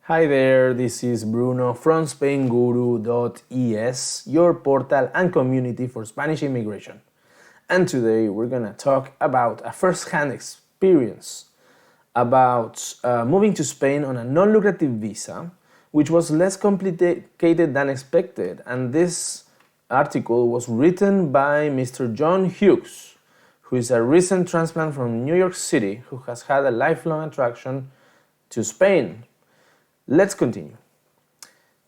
Hi there, this is Bruno from Spainguru.es, your portal and community for Spanish immigration. And today we're gonna talk about a first-hand experience about moving to Spain on a non-lucrative visa, which was less complicated than expected. And this article was written by Mr. John Hughes, who is a recent transplant from New York City who has had a lifelong attraction to Spain. Let's continue.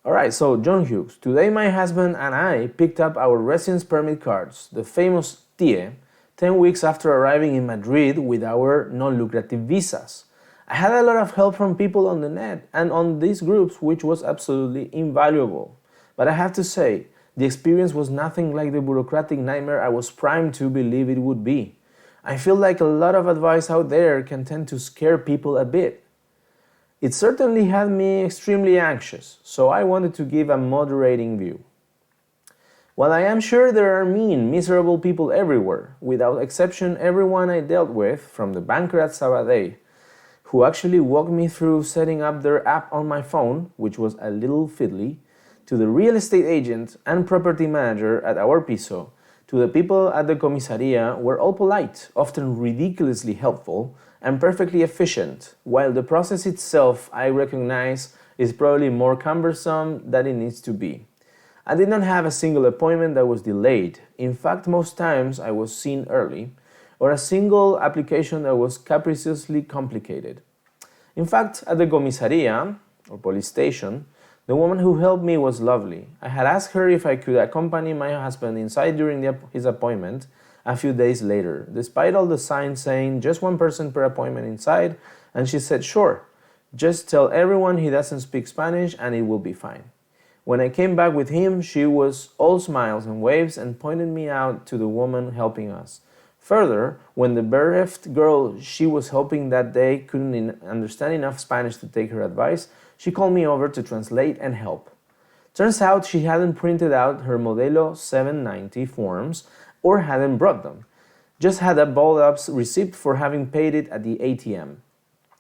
Alright, so John Hughes. Today my husband and I picked up our residence permit cards, the famous TIE, 10 weeks after arriving in Madrid with our non-lucrative visas. I had a lot of help from people on the net and on these groups, which was absolutely invaluable. But I have to say, the experience was nothing like the bureaucratic nightmare I was primed to believe it would be. I feel like a lot of advice out there can tend to scare people a bit. It certainly had me extremely anxious, so I wanted to give a moderating view. While I am sure there are mean, miserable people everywhere, without exception everyone I dealt with, from the banker at Sabadell, who actually walked me through setting up their app on my phone, which was a little fiddly, to the real estate agent and property manager at our piso, to the people at the comisaría, were all polite, often ridiculously helpful, and perfectly efficient, while the process itself, I recognize, is probably more cumbersome than it needs to be. I did not have a single appointment that was delayed. In fact, most times I was seen early, or a single application that was capriciously complicated. In fact, at the comisaría, or police station, the woman who helped me was lovely. I had asked her if I could accompany my husband inside during his appointment a few days later, despite all the signs saying just one person per appointment inside, and she said, sure, just tell everyone he doesn't speak Spanish and it will be fine. When I came back with him, she was all smiles and waves and pointed me out to the woman helping us. Further, when the bereft girl she was helping that day couldn't understand enough Spanish to take her advice, she called me over to translate and help. Turns out she hadn't printed out her Modelo 790 forms or hadn't brought them, just had a balled-up receipt for having paid it at the ATM.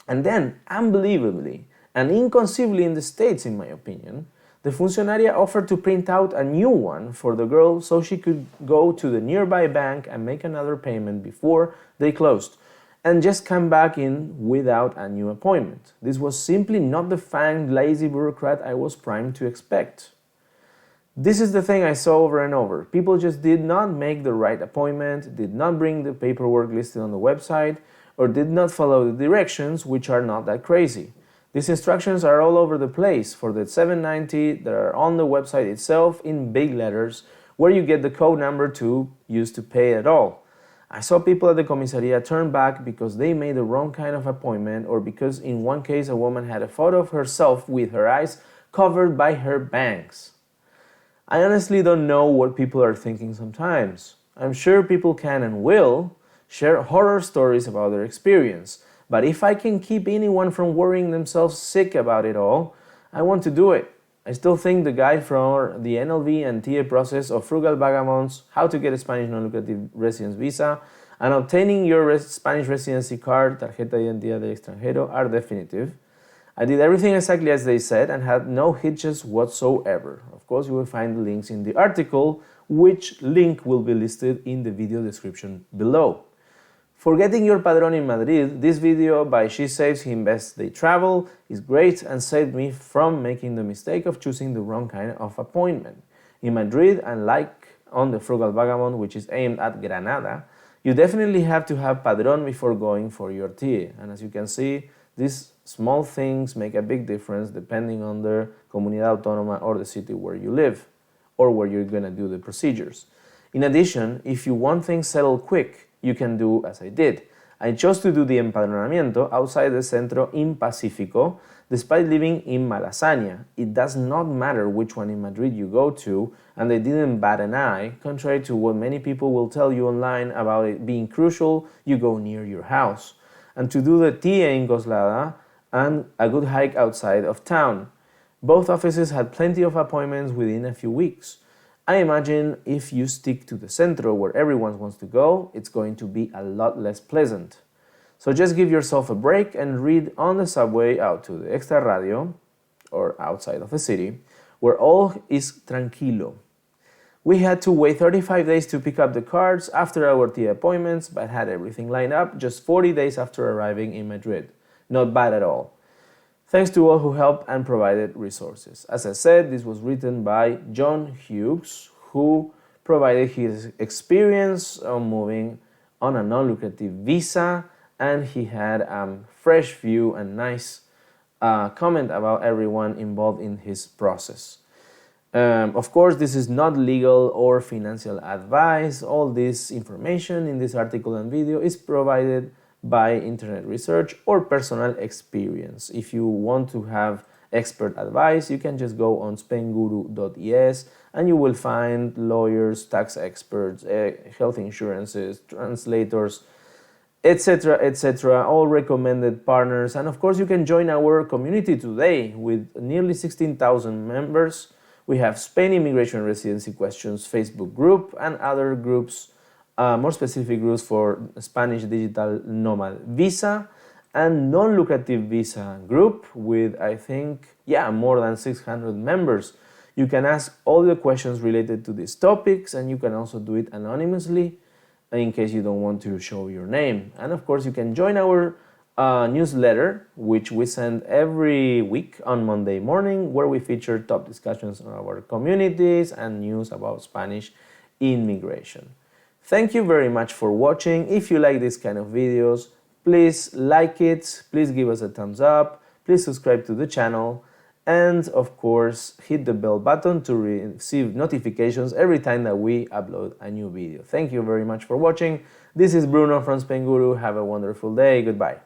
And then, unbelievably, and inconceivably in the States in my opinion, the funcionaria offered to print out a new one for the girl so she could go to the nearby bank and make another payment before they closed, and just come back in without a new appointment. This was simply not the fanged, lazy bureaucrat I was primed to expect. This is the thing I saw over and over. People just did not make the right appointment, did not bring the paperwork listed on the website, or did not follow the directions, which are not that crazy. These instructions are all over the place for the 790 that are on the website itself in big letters, where you get the code number to use to pay at all. I saw people at the comisaría turn back because they made the wrong kind of appointment, or because in one case a woman had a photo of herself with her eyes covered by her bangs. I honestly don't know what people are thinking sometimes. I'm sure people can and will share horror stories about their experience, but if I can keep anyone from worrying themselves sick about it all, I want to do it. I still think the guide from the NLV and TA process of Frugal Vagabonds, How to Get a Spanish Non-Lucrative Residence Visa, and obtaining your Spanish residency card, Tarjeta de Identidad del Extranjero, are definitive. I did everything exactly as they said and had no hitches whatsoever. Of course, you will find the links in the article, which link will be listed in the video description below. For getting your padrón in Madrid, this video by She Saves, He Invests, They Travel is great and saved me from making the mistake of choosing the wrong kind of appointment. In Madrid, unlike on the Frugal Vagabond, which is aimed at Granada, you definitely have to have padrón before going for your TIE. And as you can see, these small things make a big difference depending on the comunidad autónoma or the city where you live, or where you're going to do the procedures. In addition, if you want things settled quick, you can do as I did. I chose to do the empadronamiento outside the Centro in Pacífico, despite living in Malasaña. It does not matter which one in Madrid you go to, and they didn't bat an eye, contrary to what many people will tell you online about it being crucial, you go near your house. And to do the TIE in Coslada, and a good hike outside of town. Both offices had plenty of appointments within a few weeks. I imagine if you stick to the centro where everyone wants to go, it's going to be a lot less pleasant. So just give yourself a break and read on the subway out to the Extra Radio, or outside of the city, where all is tranquilo. We had to wait 35 days to pick up the cards after our TIA appointments, but had everything lined up just 40 days after arriving in Madrid. Not bad at all. Thanks to all who helped and provided resources. As I said, this was written by John Hughes, who provided his experience on moving on a non-lucrative visa, and he had a fresh view and nice comment about everyone involved in his process. Of course, this is not legal or financial advice. All this information in this article and video is provided by internet research or personal experience. If you want to have expert advice, you can just go on spainguru.es and you will find lawyers, tax experts, health insurances, translators, etc., etc., all recommended partners. And of course, you can join our community today with nearly 16,000 members. We have Spain Immigration Residency Questions Facebook group and other groups, more specific groups for Spanish Digital Nomad Visa and Non Lucrative Visa group with, I think, more than 600 members. You can ask all the questions related to these topics, and you can also do it anonymously in case you don't want to show your name. And of course, you can join our newsletter, which we send every week on Monday morning, where we feature top discussions on our communities and news about Spanish immigration. Thank you very much for watching. If you like this kind of videos, please like it, please give us a thumbs up, please subscribe to the channel, and of course hit the bell button to receive notifications every time that we upload a new video. Thank you very much for watching. This is Bruno from Spainguru. Have a wonderful day. Goodbye.